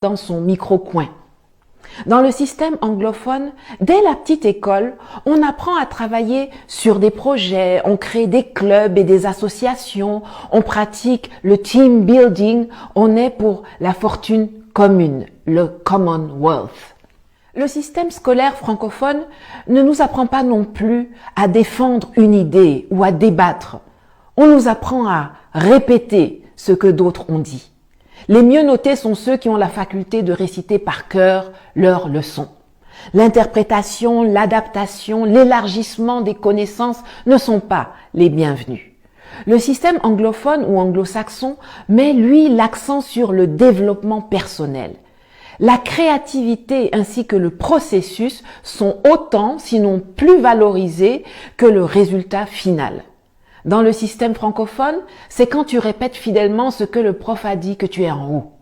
dans son micro-coin. Dans le système anglophone, dès la petite école, on apprend à travailler sur des projets, on crée des clubs et des associations, on pratique le team building, on est pour la fortune commune, le Commonwealth. Le système scolaire francophone ne nous apprend pas non plus à défendre une idée ou à débattre. On nous apprend à répéter ce que d'autres ont dit. Les mieux notés sont ceux qui ont la faculté de réciter par cœur leurs leçons. L'interprétation, l'adaptation, l'élargissement des connaissances ne sont pas les bienvenus. Le système anglophone ou anglo-saxon met, lui, l'accent sur le développement personnel. La créativité ainsi que le processus sont autant, sinon plus valorisés que le résultat final. Dans le système francophone, c'est quand tu répètes fidèlement ce que le prof a dit que tu es en haut.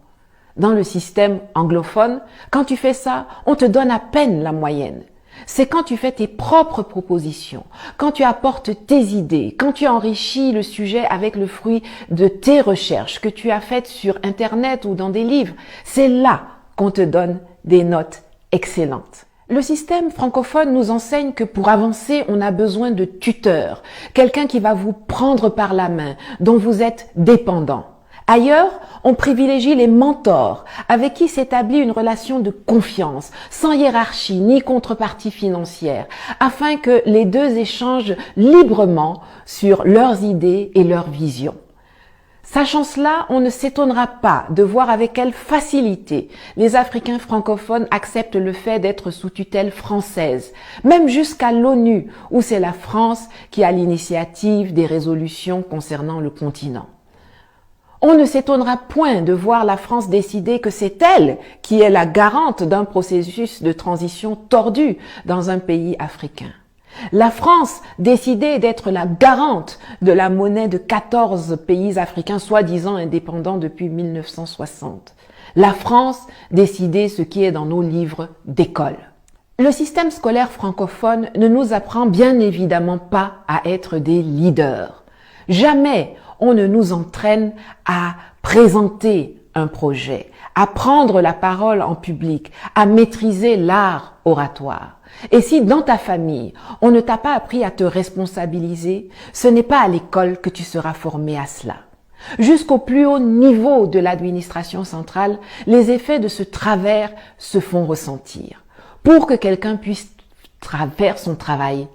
Dans le système anglophone, quand tu fais ça, on te donne à peine la moyenne. C'est quand tu fais tes propres propositions, quand tu apportes tes idées, quand tu enrichis le sujet avec le fruit de tes recherches que tu as faites sur Internet ou dans des livres. C'est là qu'on te donne des notes excellentes. Le système francophone nous enseigne que pour avancer, on a besoin de tuteurs, quelqu'un qui va vous prendre par la main, dont vous êtes dépendant. Ailleurs, on privilégie les mentors, avec qui s'établit une relation de confiance, sans hiérarchie ni contrepartie financière, afin que les deux échangent librement sur leurs idées et leurs visions. Sachant cela, on ne s'étonnera pas de voir avec quelle facilité les Africains francophones acceptent le fait d'être sous tutelle française, même jusqu'à l'ONU, où c'est la France qui a l'initiative des résolutions concernant le continent. On ne s'étonnera point de voir la France décider que c'est elle qui est la garante d'un processus de transition tordu dans un pays africain. La France décidait d'être la garante de la monnaie de 14 pays africains soi-disant indépendants depuis 1960. La France décidait ce qui est dans nos livres d'école. Le système scolaire francophone ne nous apprend bien évidemment pas à être des leaders. Jamais on ne nous entraîne à présenter un projet, à prendre la parole en public, à maîtriser l'art oratoire. Et si dans ta famille, on ne t'a pas appris à te responsabiliser, ce n'est pas à l'école que tu seras formé à cela. Jusqu'au plus haut niveau de l'administration centrale, les effets de ce travers se font ressentir. Pour que quelqu'un puisse faire son travail,